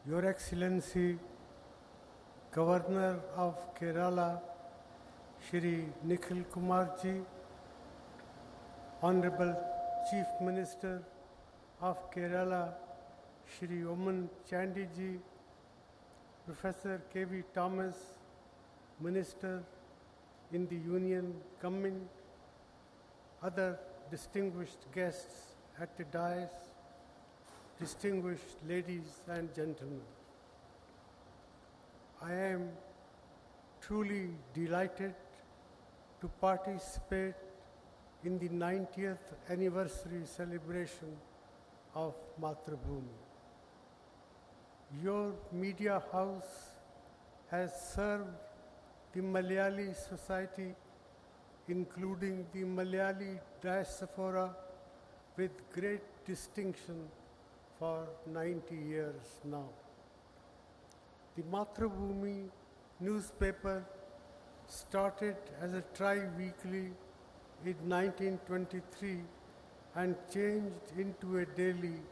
Your Excellency, Governor of Kerala, Shri Nikhil Kumar ji, Honorable Chief Minister of Kerala, Shri Oman Chandy ji, Professor K.V. Thomas, Minister in the Union Government, other distinguished guests at the dais, distinguished ladies and gentlemen. I am truly delighted to participate in the 90th anniversary celebration of Matrabhumi. Your media house has served the Malayali society, including the Malayali diaspora, with great distinction for 90 years now. The Matrabhumi newspaper started as a tri-weekly in 1923 and changed into a daily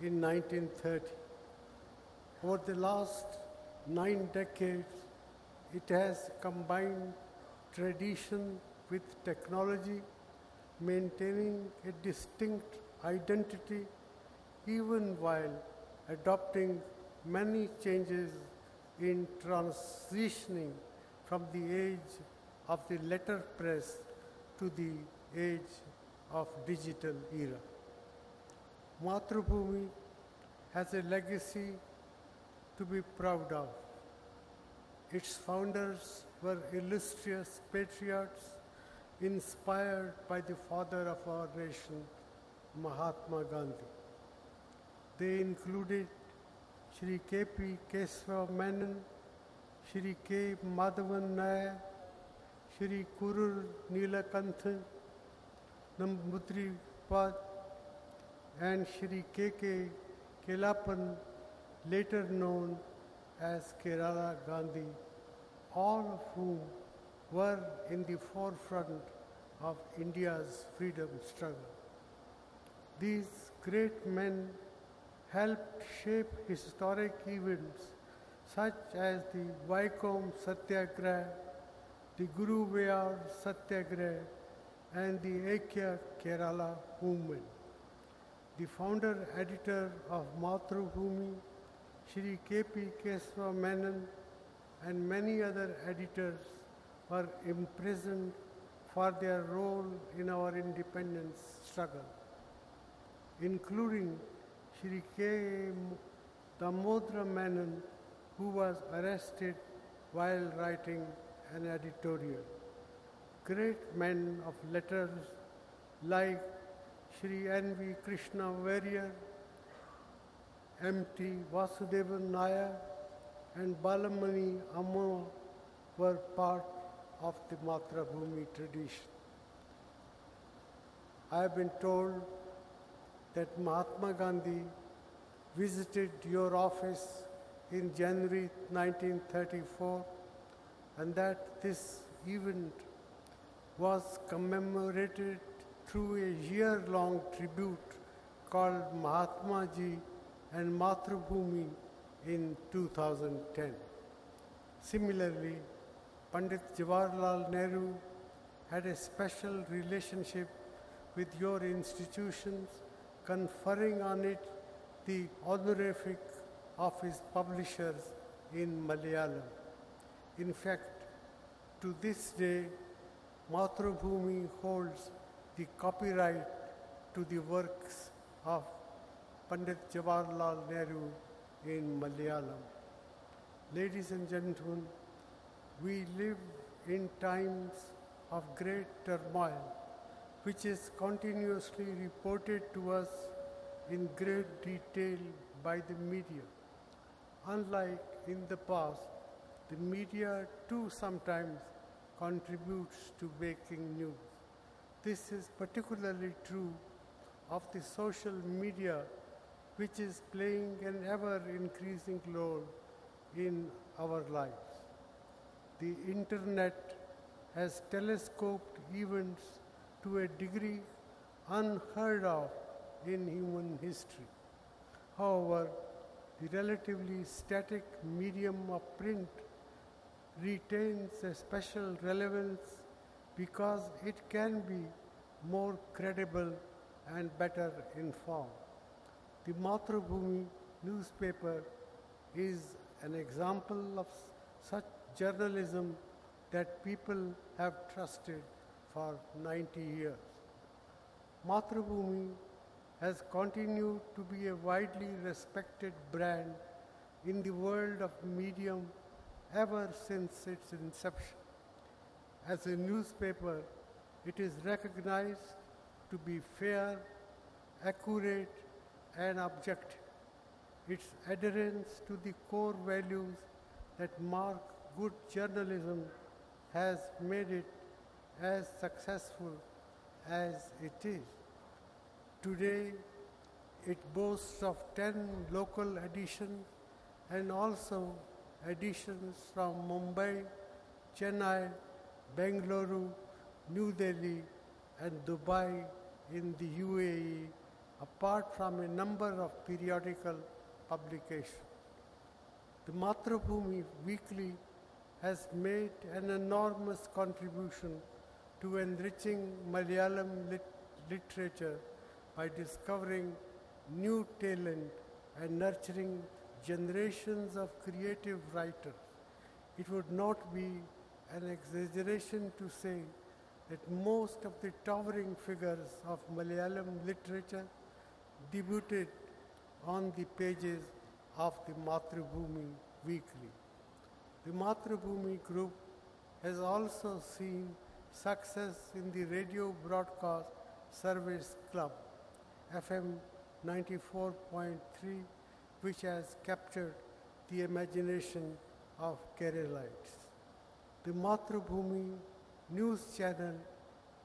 in 1930. Over the last 9 decades, it has combined tradition with technology, maintaining a distinct identity even while adopting many changes in transitioning from the age of the letter press to the age of digital era. Matrabhumi has a legacy to be proud of. Its founders were illustrious patriots inspired by the father of our nation, Mahatma Gandhi. They included Shri K.P. Kesava Menon, Shri K. Madhavan Nair, Shri Kurur Nilakantha Namboodiripad, and Shri K.K. Kelapan, later known as Kerala Gandhi, all of whom were in the forefront of India's freedom struggle. These great men helped shape historic events such as the Vaikom Satyagraha, the Guruvayur Satyagraha, and the Ekya Kerala movement. The founder editor of Matrabhumi, Shri K.P. Kesava Menon, and many other editors were imprisoned for their role in our independence struggle, including Shri K. Damodara Menon, who was arrested while writing an editorial. Great men of letters like Shri N.V. Krishna Warrior, M.T. Vasudevan Nair, and Balamani Amma were part of the Matrabhumi tradition. I have been told that Mahatma Gandhi visited your office in January 1934 and that this event was commemorated through a year-long tribute called Mahatma Ji and Matrabhumi in 2010. Similarly, Pandit Jawaharlal Nehru had a special relationship with your institutions, conferring on it the honorific of his publishers in Malayalam. In fact, to this day, Matrabhumi holds the copyright to the works of Pandit Jawaharlal Nehru in Malayalam. Ladies and gentlemen, we live in times of great turmoil, which is continuously reported to us in great detail by the media. Unlike in the past, the media too sometimes contributes to breaking news. This is particularly true of the social media, which is playing an ever-increasing role in our lives. The internet has telescoped events to a degree unheard of in human history. However, the relatively static medium of print retains a special relevance because it can be more credible and better informed. The Mathrubhumi newspaper is an example of such journalism that people have trusted for 90 years. Mathrubhumi has continued to be a widely respected brand in the world of medium ever since its inception. As a newspaper, it is recognized to be fair, accurate, and objective. Its adherence to the core values that mark good journalism has made it as successful as it is. Today, it boasts of 10 local editions and also editions from Mumbai, Chennai, Bengaluru, New Delhi, and Dubai in the UAE, apart from a number of periodical publications. The Mathrubhumi Weekly has made an enormous contribution to enriching Malayalam literature by discovering new talent and nurturing generations of creative writers. It would not be an exaggeration to say that most of the towering figures of Malayalam literature debuted on the pages of the Mathrubhumi Weekly. The Mathrubhumi Group has also seen success in the radio broadcast service club, FM 94.3, which has captured the imagination of Keralites. The Mathrubhumi news channel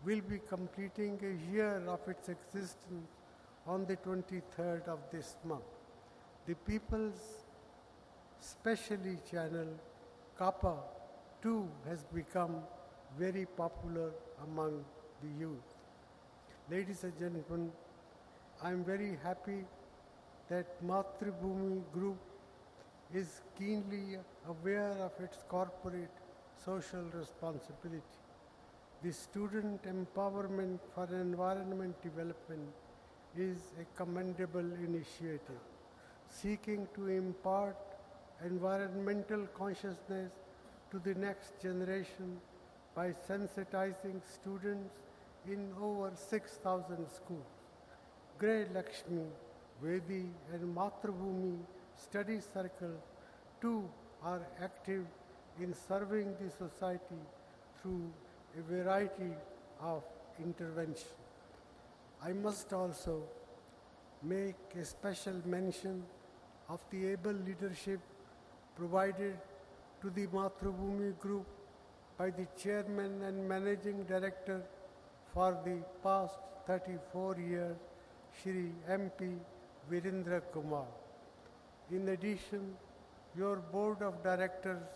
will be completing a year of its existence on the 23rd of this month. The People's Specialty channel, Kappa, too has become very popular among the youth. Ladies and gentlemen, I am very happy that Mathrubhumi Group is keenly aware of its corporate social responsibility. The Student Empowerment for Environment Development is a commendable initiative, seeking to impart environmental consciousness to the next generation by sensitizing students in over 6,000 schools. Grey Lakshmi, Vedi and Mathrubhumi Study Circle too are active in serving the society through a variety of interventions. I must also make a special mention of the able leadership provided to the Mathrubhumi Group by the Chairman and Managing Director for the past 34 years, Shri MP Virendra Kumar. In addition, your Board of Directors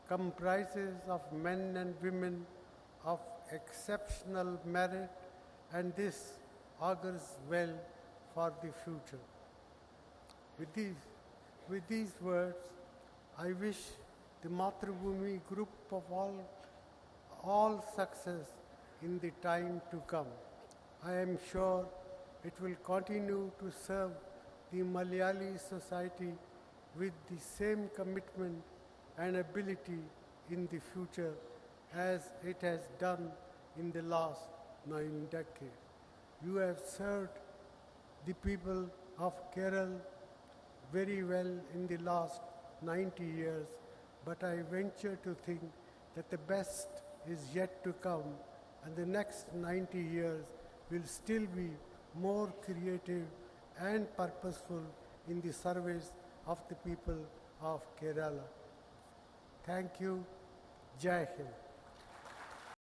comprises of men and women of exceptional merit, and this augurs well for the future. With these words, I wish the Mathrubhumi Group of all success in the time to come. I am sure it will continue to serve the Malayali society with the same commitment and ability in the future as it has done in the last 9 decades. You have served the people of Kerala very well in the last 90 years, but I venture to think that the best is yet to come, and the next 90 years will still be more creative and purposeful in the service of the people of Kerala. Thank you. Jai Hind.